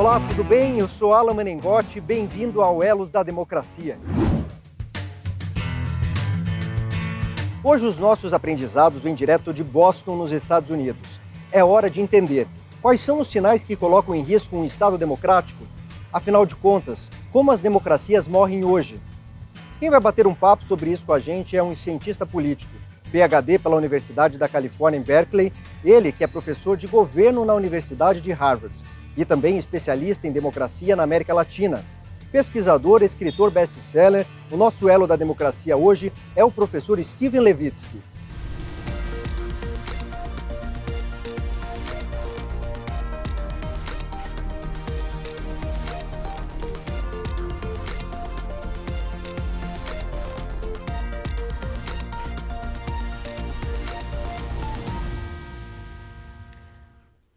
Olá, tudo bem? Eu sou Alan Menengotti, bem-vindo ao Elos da Democracia. Hoje os nossos aprendizados vêm direto de Boston, nos Estados Unidos. É hora de entender quais são os sinais que colocam em risco um Estado democrático. Afinal de contas, como as democracias morrem hoje? Quem vai bater um papo sobre isso com a gente é um cientista político, PhD pela Universidade da Califórnia em Berkeley, ele que é professor de governo na Universidade de Harvard e também especialista em democracia na América Latina. Pesquisador, escritor best-seller, o nosso elo da democracia hoje é o professor Levitsky.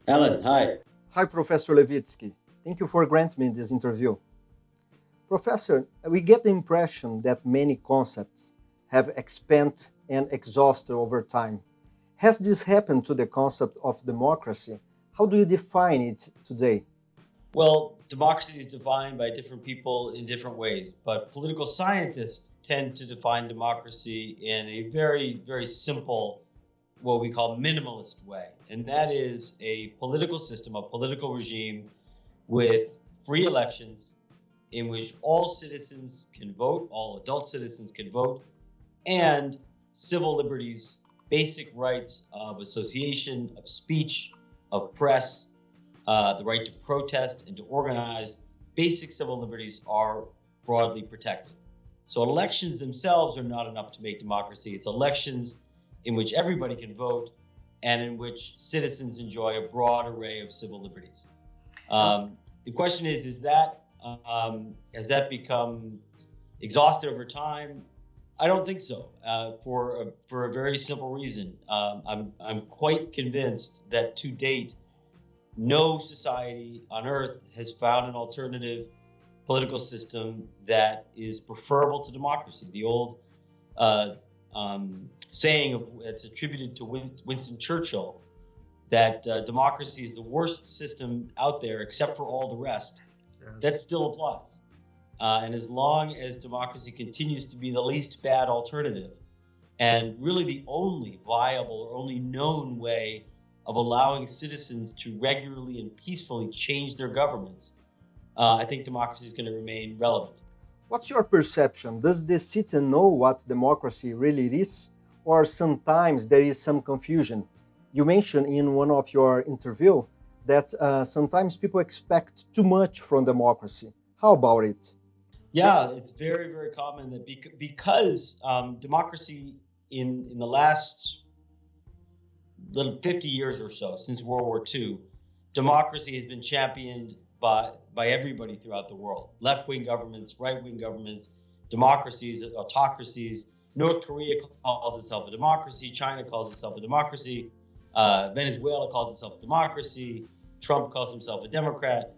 Alan, hi. Hi, Professor Levitsky. Thank you for granting me this interview. Professor, we get the impression that many concepts have expanded and exhausted over time. Has this happened to the concept of democracy? How do you define it today? Well, democracy is defined by different people in different ways, but political scientists tend to define democracy in a very, very simple, what we call minimalist way. And that is a political system, a political regime with free elections in which all citizens can vote, all adult citizens can vote, and civil liberties, basic rights of association, of speech, of press, the right to protest and to organize, basic civil liberties are broadly protected. So elections themselves are not enough to make democracy. It's elections in which everybody can vote and in which citizens enjoy a broad array of civil liberties. The question is has that become exhausted over time? I don't think so, for a very simple reason. I'm quite convinced that to date, no society on earth has found an alternative political system that is preferable to democracy. The old saying that's attributed to Winston Churchill, that democracy is the worst system out there except for all the rest. Yes. That still applies. And as long as democracy continues to be the least bad alternative, and really the only viable or only known way of allowing citizens to regularly and peacefully change their governments, I think democracy is going to remain relevant. What's your perception? Does the citizen know what democracy really is? Or sometimes there is some confusion? You mentioned in one of your interviews that sometimes people expect too much from democracy. How about it? Yeah, it's very, very common that because democracy in the last 50 years or so, since World War II, democracy has been championed by everybody throughout the world. Left-wing governments, right-wing governments, democracies, autocracies. North Korea calls itself a democracy. China calls itself a democracy. Venezuela calls itself a democracy. Trump calls himself a Democrat.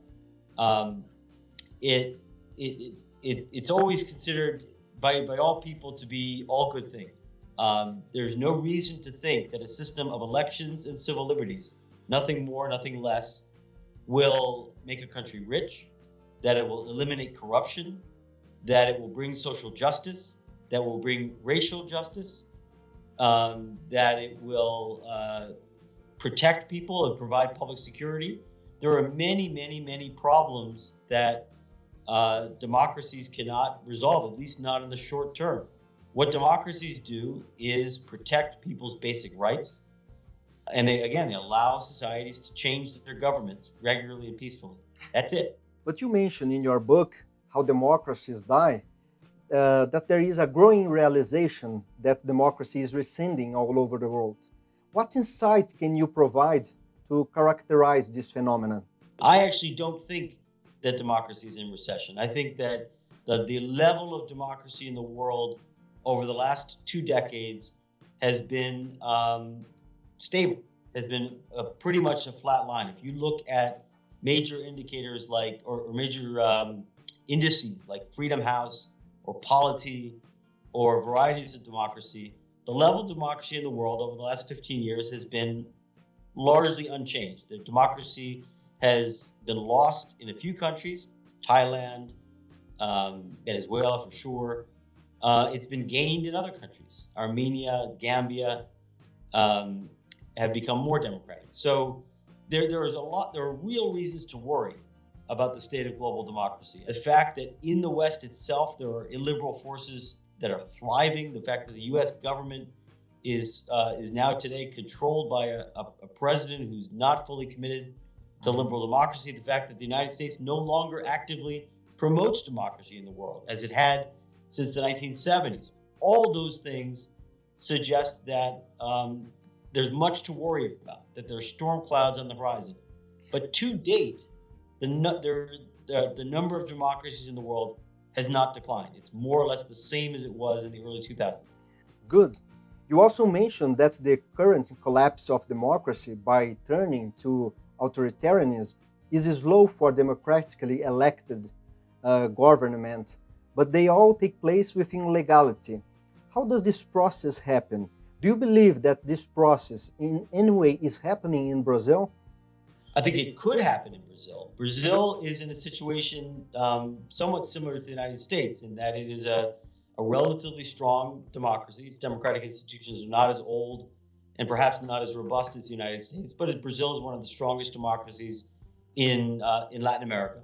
It's always considered by all people to be all good things. There's no reason to think that a system of elections and civil liberties, nothing more, nothing less, will make a country rich, that it will eliminate corruption, that it will bring social justice, that will bring racial justice, that it will protect people and provide public security. There are many, many, many problems that democracies cannot resolve, at least not in the short term. What democracies do is protect people's basic rights. And they allow societies to change their governments regularly and peacefully. That's it. But you mentioned in your book, How Democracies Die, that there is a growing realization that democracy is receding all over the world. What insight can you provide to characterize this phenomenon? I actually don't think that democracy is in recession. I think that the level of democracy in the world over the last 2 decades has been stable, has been pretty much a flat line. If you look at major indicators like, or major indices like Freedom House or Polity or varieties of democracy, the level of democracy in the world over the last 15 years has been largely unchanged. The democracy has been lost in a few countries, Thailand, Venezuela for sure. It's been gained in other countries. Armenia, Gambia have become more democratic. So there are real reasons to worry about the state of global democracy. The fact that in the West itself, there are illiberal forces that are thriving. The fact that the U.S. government is now today controlled by a president who's not fully committed to liberal democracy. The fact that the United States no longer actively promotes democracy in the world, as it had since the 1970s. All those things suggest that there's much to worry about, that there are storm clouds on the horizon. But to date, the number of democracies in the world has not declined. It's more or less the same as it was in the early 2000s. Good. You also mentioned that the current collapse of democracy by turning to authoritarianism is slow for democratically elected government, but they all take place within legality. How does this process happen? Do you believe that this process in any way is happening in Brazil? I think it could happen in Brazil. Brazil is in a situation somewhat similar to the United States in that it is a relatively strong democracy. Its democratic institutions are not as old and perhaps not as robust as the United States, but Brazil is one of the strongest democracies in Latin America.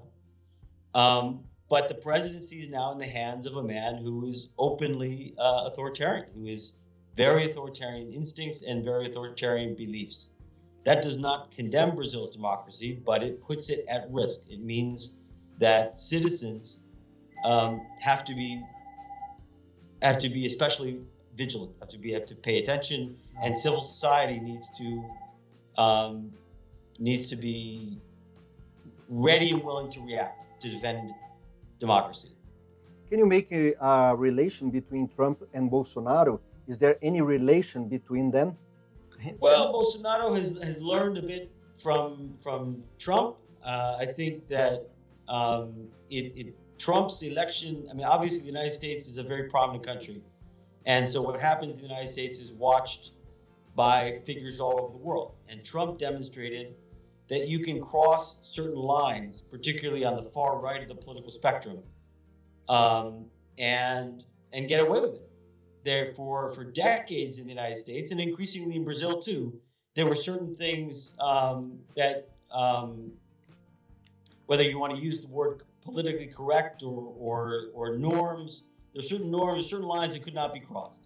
But the presidency is now in the hands of a man who is openly authoritarian, who is very authoritarian instincts and very authoritarian beliefs. That does not condemn Brazil's democracy, but it puts it at risk. It means that citizens have to be especially vigilant, have to pay attention, and civil society needs to be ready and willing to react to defend democracy. Can you make a relation between Trump and Bolsonaro? Is there any relation between them? Well, Bolsonaro has learned a bit from Trump. I think that Trump's election, I mean, obviously the United States is a very prominent country. And so what happens in the United States is watched by figures all over the world. And Trump demonstrated that you can cross certain lines, particularly on the far right of the political spectrum, and get away with it. Therefore, for decades in the United States, and increasingly in Brazil too, there were certain things that, whether you want to use the word politically correct or norms, there's certain norms, certain lines that could not be crossed.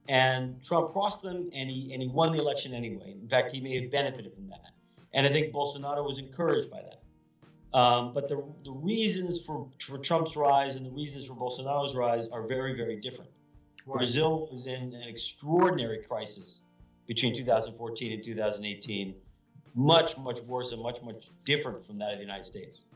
And Trump crossed them, and he won the election anyway. In fact, he may have benefited from that. And I think Bolsonaro was encouraged by that. But the reasons for Trump's rise and the reasons for Bolsonaro's rise are very, very different. Right. Brazil was in an extraordinary crisis between 2014 and 2018, much, much worse and much, much different from that of the United States.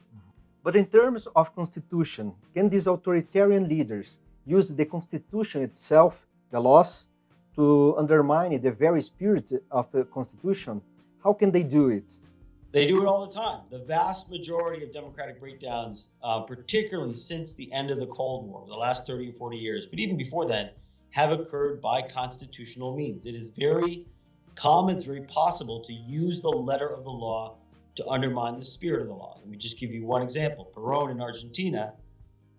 But in terms of constitution, can these authoritarian leaders use the constitution itself, the laws, to undermine the very spirit of the constitution? How can they do it? They do it all the time. The vast majority of democratic breakdowns, particularly since the end of the Cold War, the last 30 or 40 years, but even before then, have occurred by constitutional means. It is very common, it's very possible to use the letter of the law to undermine the spirit of the law. Let me just give you one example. Perón in Argentina,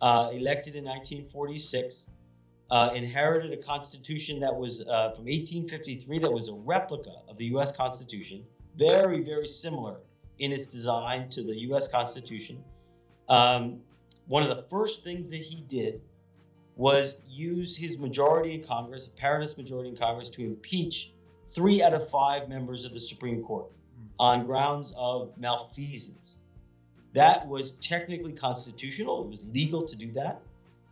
elected in 1946, inherited a constitution that was from 1853 that was a replica of the U.S. Constitution, very, very similar in its design to the U.S. Constitution. One of the first things that he did was use his majority in Congress, a paritative majority in Congress, to impeach 3 out of 5 members of the Supreme Court on grounds of malfeasance. That was technically constitutional. It was legal to do that,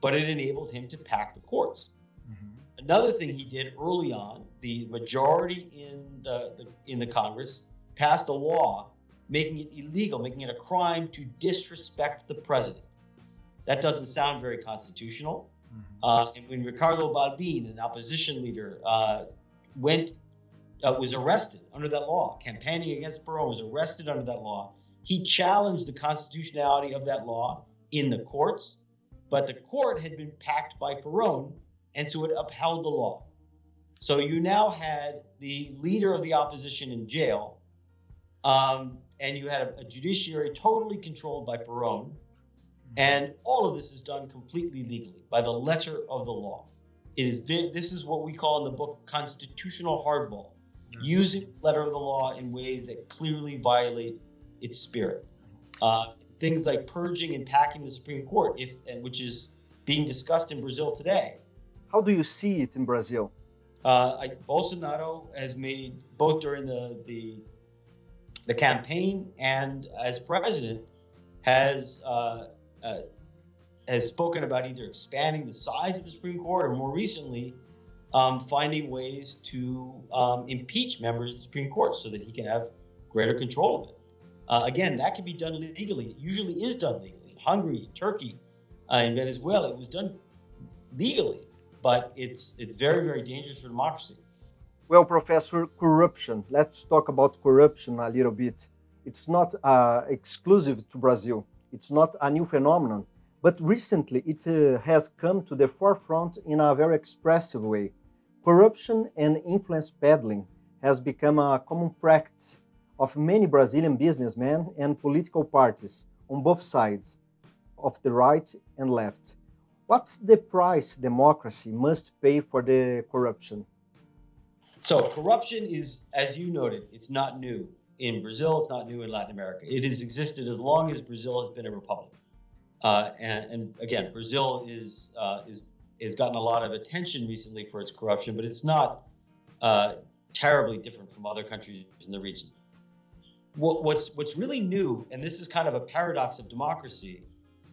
but it enabled him to pack the courts. Mm-hmm. Another thing he did early on, the majority in the Congress passed a law making it illegal, making it a crime to disrespect the president. That doesn't sound very constitutional. Mm-hmm. And when Ricardo Balbin, an opposition leader, was arrested under that law, campaigning against Perón, was arrested under that law, he challenged the constitutionality of that law in the courts, but the court had been packed by Perón, and so it upheld the law. So you now had the leader of the opposition in jail, And you had a judiciary totally controlled by Perón. And all of this is done completely legally by the letter of the law. This is what we call in the book constitutional hardball, using the letter of the law in ways that clearly violate its spirit. Things like purging and packing the Supreme Court, which is being discussed in Brazil today. How do you see it in Brazil? Bolsonaro has made, both during the campaign and as president, has spoken about either expanding the size of the Supreme Court or more recently finding ways to impeach members of the Supreme Court so that he can have greater control of it. Again, that can be done legally. It usually is done legally. In Hungary, Turkey, in Venezuela, it was done legally, but it's very, very dangerous for democracy. Well, Professor, corruption. Let's talk about corruption a little bit. It's not exclusive to Brazil. It's not a new phenomenon, but recently it has come to the forefront in a very expressive way. Corruption and influence peddling has become a common practice of many Brazilian businessmen and political parties on both sides, of the right and left. What's the price democracy must pay for the corruption? So corruption is, as you noted, it's not new in Brazil. It's not new in Latin America. It has existed as long as Brazil has been a republic. And again, Brazil has gotten a lot of attention recently for its corruption, but it's not terribly different from other countries in the region. What's really new, and this is kind of a paradox of democracy,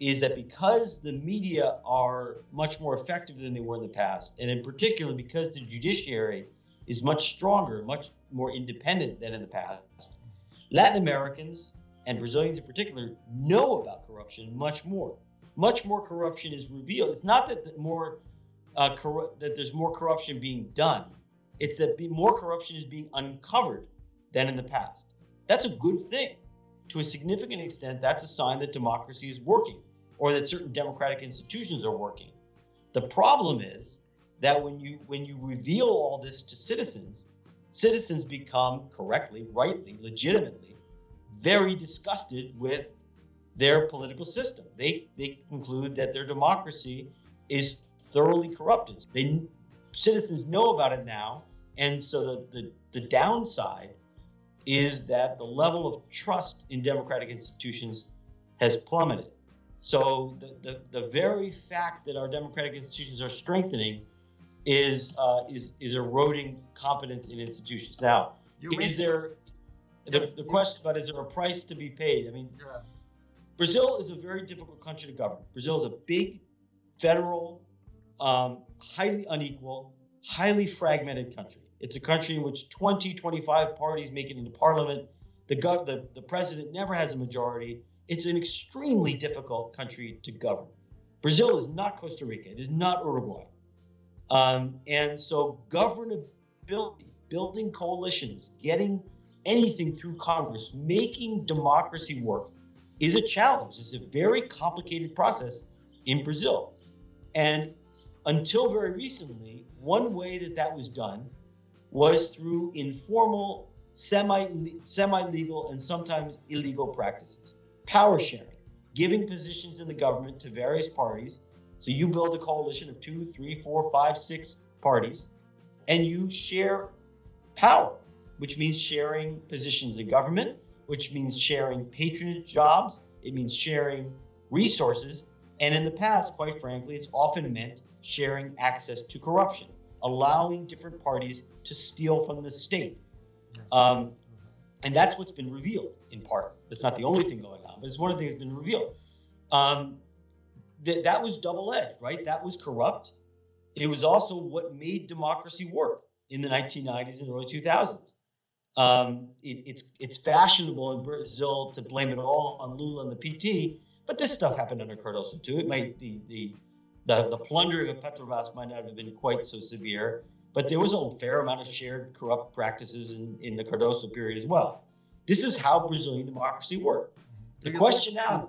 is that because the media are much more effective than they were in the past, and in particular because the judiciary is much stronger, much more independent than in the past, Latin Americans and Brazilians in particular know about corruption much more. Much more corruption is revealed. It's not that that there's more corruption being done. It's that more corruption is being uncovered than in the past. That's a good thing. To a significant extent, that's a sign that democracy is working or that certain democratic institutions are working. The problem is that when you reveal all this to citizens become correctly, rightly, legitimately, very disgusted with their political system. They conclude that their democracy is thoroughly corrupted. Citizens know about it now, and so the downside is that the level of trust in democratic institutions has plummeted. So the very fact that our democratic institutions are strengthening is eroding confidence in institutions. Now, the question about is there a price to be paid? I mean, Brazil is a very difficult country to govern. Brazil is a big, federal, highly unequal, highly fragmented country. It's a country in which 25 parties make it into parliament. The president never has a majority. It's an extremely difficult country to govern. Brazil is not Costa Rica. It is not Uruguay. And so governability, building coalitions, getting anything through Congress, making democracy work is a challenge. It's a very complicated process in Brazil. And until very recently, one way that was done was through informal, semi-legal, and sometimes illegal practices. Power sharing, giving positions in the government to various parties. So you build a coalition of 2, 3, 4, 5, 6 parties, and you share power, which means sharing positions in government, which means sharing patronage jobs. It means sharing resources. And in the past, quite frankly, it's often meant sharing access to corruption, allowing different parties to steal from the state. Yes. And that's what's been revealed in part. That's not the only thing going on, but it's one of the things that's been revealed. That was double-edged, right? That was corrupt. It was also what made democracy work in the 1990s and early 2000s. It's fashionable in Brazil to blame it all on Lula and the PT, but this stuff happened under Cardoso too. It might the plundering of Petrobras might not have been quite so severe, but there was a fair amount of shared corrupt practices in the Cardoso period as well. This is how Brazilian democracy worked. The question now,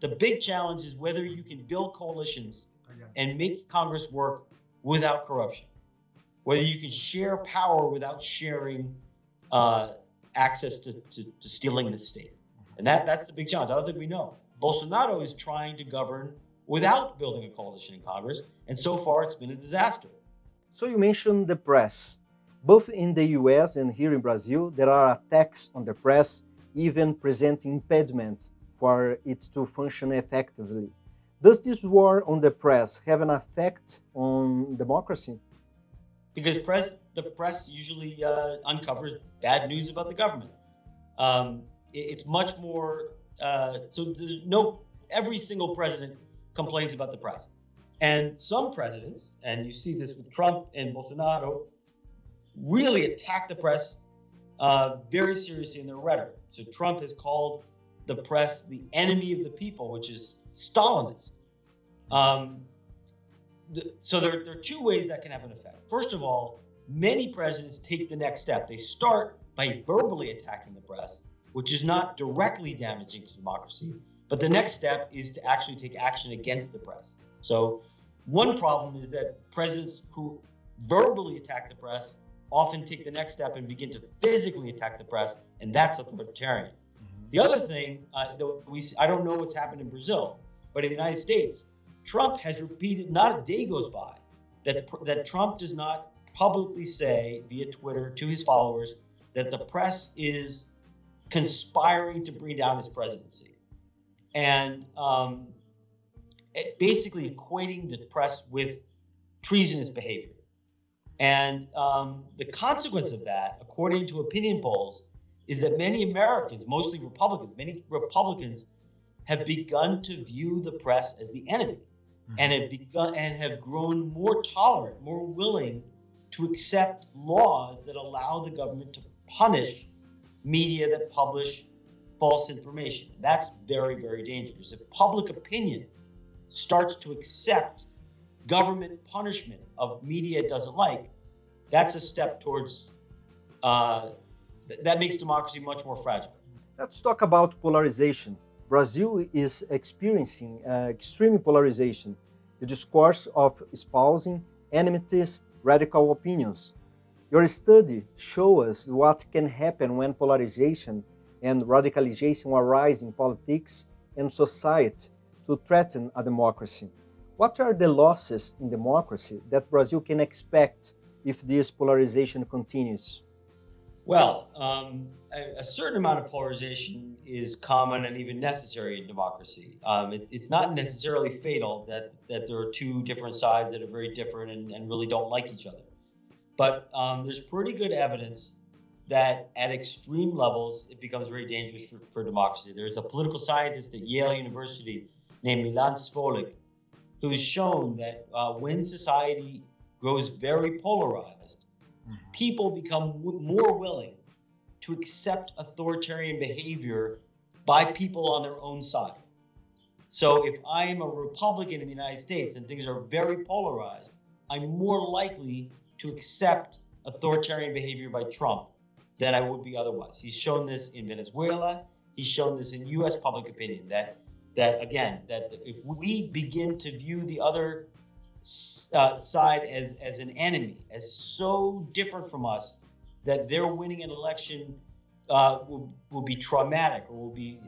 the big challenge is whether you can build coalitions and make Congress work without corruption, whether you can share power without sharing access to stealing the state. And that's the big challenge. I don't think we know. Bolsonaro is trying to govern without building a coalition in Congress, and so far it's been a disaster. So you mentioned the press. Both in the US and here in Brazil, there are attacks on the press, even presenting impediments for it to function effectively. Does this war on the press have an effect on democracy? Because the press usually uncovers bad news about the government. It's much more, every single president complains about the press. And some presidents, and you see this with Trump and Bolsonaro, really attack the press very seriously in their rhetoric. So Trump has called the press the enemy of the people, which is Stalinist. So there are two ways that can have an effect. First of all, many presidents take the next step. They start by verbally attacking the press, which is not directly damaging to democracy. But the next step is to actually take action against the press. So one problem is that presidents who verbally attack the press often take the next step and begin to physically attack the press, and that's authoritarian. The other thing, I don't know what's happened in Brazil, but in the United States, Trump has repeated, not a day goes by, that Trump does not publicly say via Twitter to his followers that the press is conspiring to bring down his presidency. And basically equating the press with treasonous behavior. And the consequence of that, according to opinion polls, is that many Americans, mostly Republicans, have begun to view the press as the enemy, and have grown more tolerant, more willing to accept laws that allow the government to punish media that publish false information. That's very, very dangerous. If public opinion starts to accept government punishment of media it doesn't like, that's a step towards, that makes democracy much more fragile. Let's talk about polarization. Brazil is experiencing extreme polarization, the discourse of espousing enmities, radical opinions. Your study shows us what can happen when polarization and radicalization arise in politics and society to threaten a democracy. What are the losses in democracy that Brazil can expect if this polarization continues? Well, a certain amount of polarization is common and even necessary in democracy. It's not necessarily fatal that there are two different sides that are very different and really don't like each other. But there's pretty good evidence that at extreme levels, it becomes very dangerous for democracy. There's a political scientist at Yale University named Milan Svolik, who has shown that when society grows very polarized, people become more willing to accept authoritarian behavior by people on their own side. So if I am a Republican in the United States and things are very polarized, I'm more likely to accept authoritarian behavior by Trump than I would be otherwise. He's shown this in Venezuela. He's shown this in U.S. public opinion, that if we begin to view the other side as an enemy, as so different from us, that their winning an election will be traumatic or will be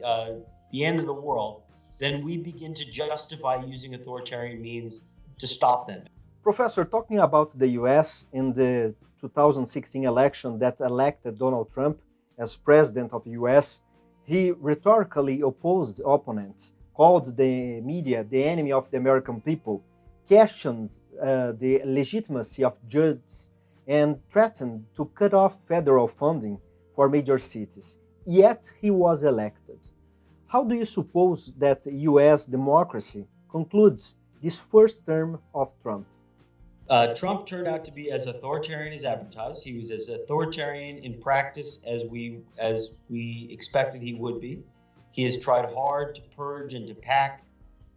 the end of the world, then we begin to justify using authoritarian means to stop them. Professor, talking about the US in the 2016 election that elected Donald Trump as president of the US, he rhetorically opposed opponents, called the media the enemy of the American people, questioned the legitimacy of judges, and threatened to cut off federal funding for major cities. Yet he was elected. How do you suppose that US democracy concludes this first term of Trump? Trump turned out to be as authoritarian as advertised. He was as authoritarian in practice as we expected he would be. He has tried hard to purge and to pack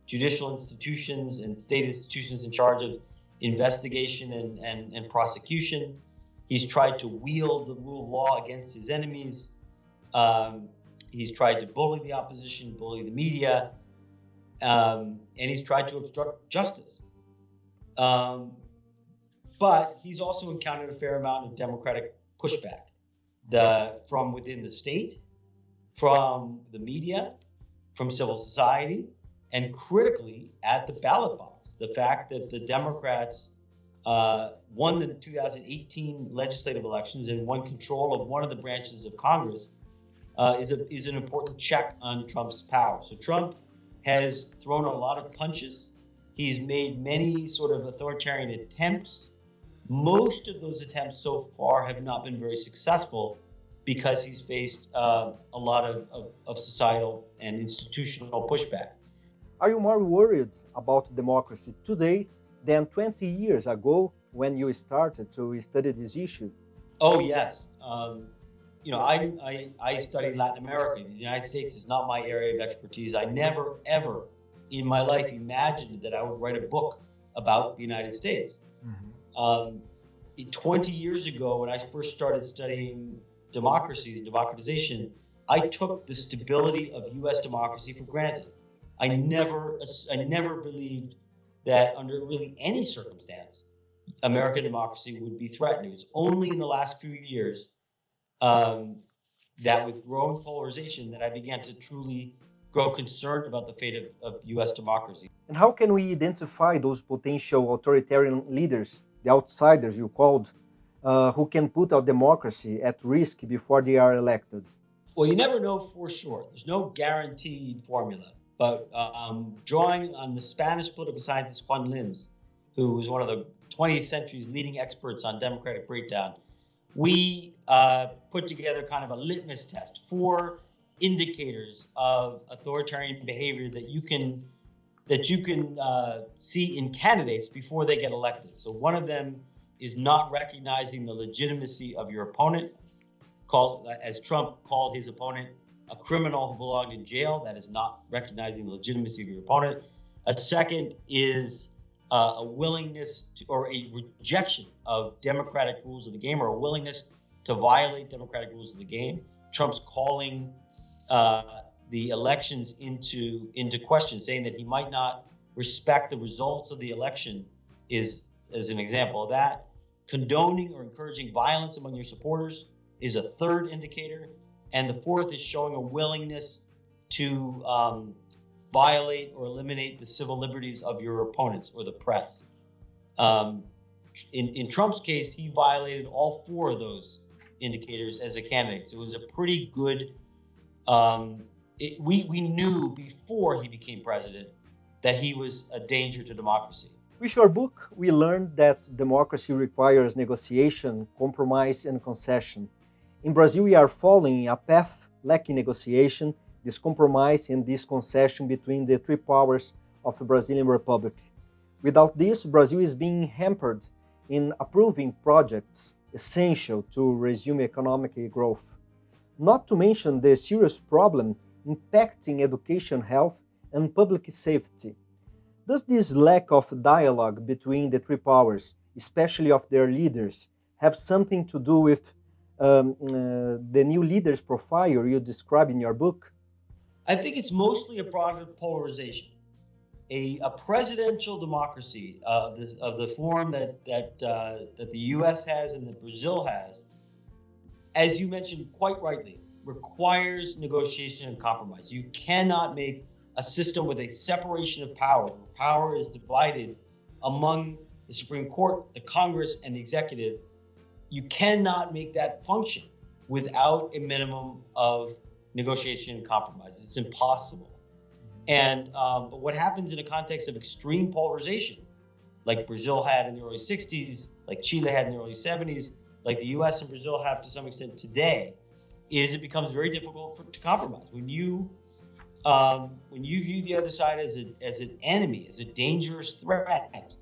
judicial institutions and state institutions in charge of investigation and prosecution. He's tried to wield the rule of law against his enemies. He's tried to bully the opposition, bully the media, and he's tried to obstruct justice. But he's also encountered a fair amount of democratic pushback. from within the state, from the media, from civil society, and critically at the ballot box. The fact that the Democrats won the 2018 legislative elections and won control of one of the branches of Congress is an important check on Trump's power. So Trump has thrown a lot of punches. He's made many sort of authoritarian attempts. Most of those attempts so far have not been very successful because he's faced a lot of societal and institutional pushback. Are you more worried about democracy today than 20 years ago when you started to study this issue? Oh, yes. I studied Latin America. The United States is not my area of expertise. I never, ever in my life imagined that I would write a book about the United States. 20 years ago, when I first started studying democracies and democratization, I took the stability of U.S. democracy for granted. I never believed that under really any circumstance, American democracy would be threatened. It was only in the last few years that with growing polarization that I began to truly grow concerned about the fate of U.S. democracy. And how can we identify those potential authoritarian leaders, the outsiders you called, who can put our democracy at risk before they are elected? Well, you never know for sure. There's no guaranteed formula. But drawing on the Spanish political scientist Juan Linz, who was one of the 20th century's leading experts on democratic breakdown, we put together kind of a litmus test, 4 indicators of authoritarian behavior that you can see in candidates before they get elected. So one of them is not recognizing the legitimacy of your opponent, as Trump called his opponent, a criminal who belonged in jail. That is not recognizing the legitimacy of your opponent. A second is a willingness to, or a rejection of democratic rules of the game, or a willingness to violate democratic rules of the game. Trump's calling the elections into question, saying that he might not respect the results of the election is an example of that. Condoning or encouraging violence among your supporters is a third indicator. And the fourth is showing a willingness to violate or eliminate the civil liberties of your opponents or the press. In Trump's case, he violated all 4 of those indicators as a candidate. So it was a pretty good, we knew before he became president that he was a danger to democracy. With your book, we learned that democracy requires negotiation, compromise, and concession. In Brazil, we are following a path lacking negotiation, this compromise, and this concession between the 3 powers of the Brazilian Republic. Without this, Brazil is being hampered in approving projects essential to resume economic growth. Not to mention the serious problem impacting education, health, and public safety. Does this lack of dialogue between the 3 powers, especially of their leaders, have something to do with the new leader's profile you describe in your book? I think it's mostly a product of polarization. A presidential democracy of the form that the U.S. has and that Brazil has, as you mentioned quite rightly, requires negotiation and compromise. You cannot make a system with a separation of powers, where power is divided among the Supreme Court, the Congress, and the executive. You cannot make that function without a minimum of negotiation and compromise. It's impossible. And but what happens in a context of extreme polarization, like Brazil had in the early 60s, like Chile had in the early 70s, like the US and Brazil have to some extent today, is it becomes very difficult to compromise. When you view the other side as an enemy, as a dangerous threat,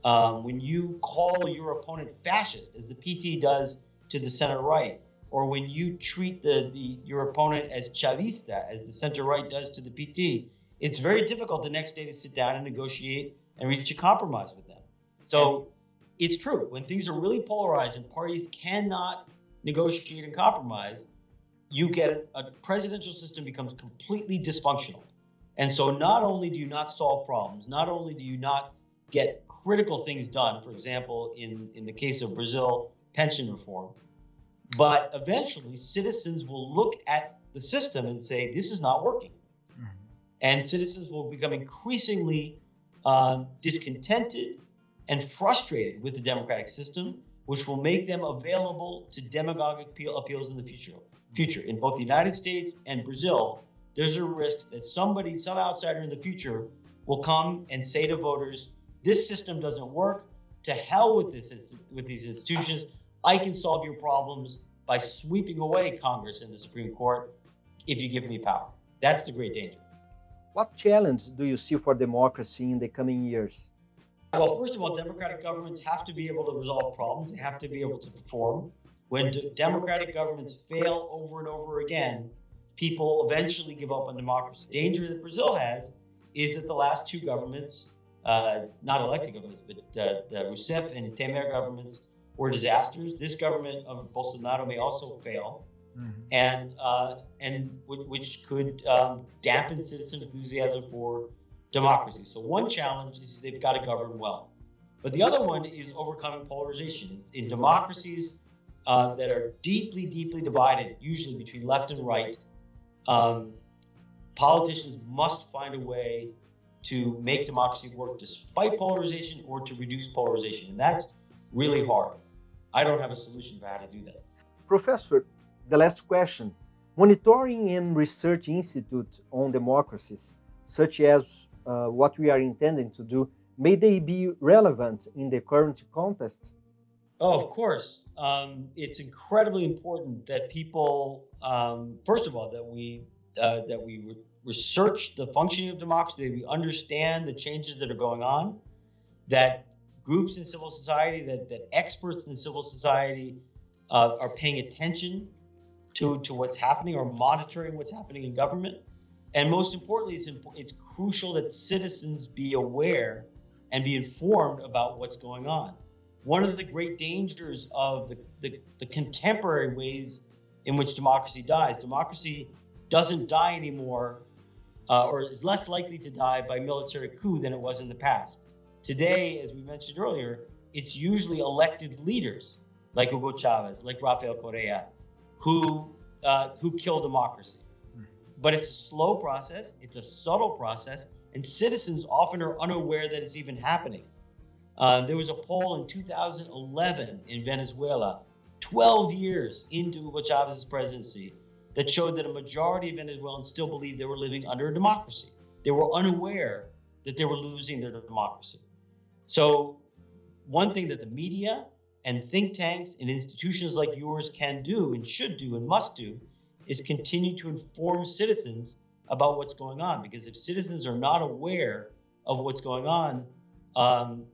when you call your opponent fascist, as the PT does to the center right, or when you treat your opponent as Chavista, as the center right does to the PT, it's very difficult the next day to sit down and negotiate and reach a compromise with them. So it's true, when things are really polarized and parties cannot negotiate and compromise, you get a presidential system becomes completely dysfunctional. And so not only do you not solve problems, not only do you not get critical things done, for example, in the case of Brazil, pension reform, But eventually, citizens will look at the system and say, this is not working. And citizens will become increasingly discontented and frustrated with the democratic system, which will make them available to demagogic appeals in the future. In both the United States and Brazil, there's a risk that some outsider in the future will come and say to voters, this system doesn't work, to hell with these institutions. I can solve your problems by sweeping away Congress and the Supreme Court if you give me power. That's the great danger. What challenge do you see for democracy in the coming years? Well, first of all, democratic governments have to be able to resolve problems. They have to be able to perform. When democratic governments fail over and over again, people eventually give up on democracy. The danger that Brazil has is that the last two governments, not elected governments, but the Rousseff and Temer governments were disasters. This government of Bolsonaro may also fail, and which could dampen citizen enthusiasm for democracy. So one challenge is they've got to govern well. But the other one is overcoming polarization. In democracies that are deeply, deeply divided, usually between left and right, politicians must find a way to make democracy work despite polarization or to reduce polarization. And that's really hard. I don't have a solution for how to do that. Professor, the last question. Monitoring and research institutes on democracies, such as what we are intending to do, may they be relevant in the current context? Oh, of course. It's incredibly important that people, first of all, that we research the functioning of democracy, that we understand the changes that are going on, that groups in civil society, that experts in civil society are paying attention to what's happening or monitoring what's happening in government. And most importantly, it's crucial that citizens be aware and be informed about what's going on. One of the great dangers of the contemporary ways in which democracy dies, democracy doesn't die anymore, or is less likely to die by military coup than it was in the past. Today, as we mentioned earlier, it's usually elected leaders like Hugo Chavez, like Rafael Correa, who kill democracy. But it's a slow process, it's a subtle process, and citizens often are unaware that it's even happening. There was a poll in 2011 in Venezuela, 12 years into Hugo Chavez's presidency, that showed that a majority of Venezuelans still believed they were living under a democracy. They were unaware that they were losing their democracy. So one thing that the media and think tanks and institutions like yours can do and should do and must do is continue to inform citizens about what's going on. Because if citizens are not aware of what's going on,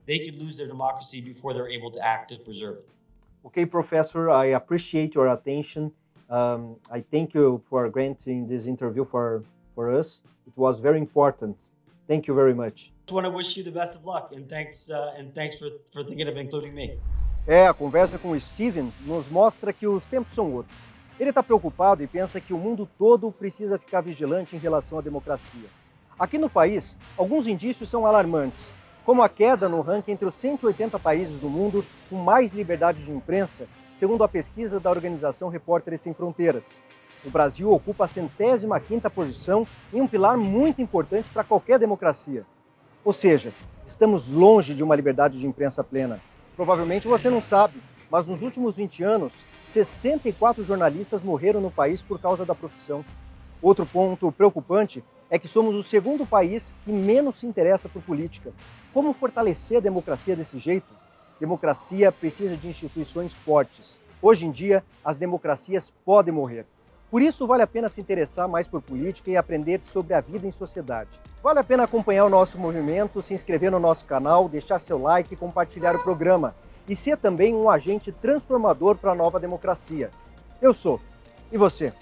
they could lose their democracy before they're able to act to preserve it. Okay, Professor, I appreciate your attention. I thank you for granting this interview for us. It was very important. Thank you very much. I just want to wish you the best of luck, and thanks for thinking of including me. A conversa com o Steven nos mostra que os tempos são outros. Ele está preocupado e pensa que o mundo todo precisa ficar vigilante em relação à democracia. Aqui no país, alguns indícios são alarmantes, como a queda no ranking entre os 180 países do mundo com mais liberdade de imprensa, segundo a pesquisa da organização Repórteres Sem Fronteiras. O Brasil ocupa a 105ª posição em um pilar muito importante para qualquer democracia. Ou seja, estamos longe de uma liberdade de imprensa plena. Provavelmente você não sabe, mas nos últimos 20 anos, 64 jornalistas morreram no país por causa da profissão. Outro ponto preocupante é que somos o segundo país que menos se interessa por política. Como fortalecer a democracia desse jeito? Democracia precisa de instituições fortes. Hoje em dia, as democracias podem morrer. Por isso, vale a pena se interessar mais por política e aprender sobre a vida em sociedade. Vale a pena acompanhar o nosso movimento, se inscrever no nosso canal, deixar seu like e compartilhar o programa. E ser também um agente transformador para a nova democracia. Eu sou. E você?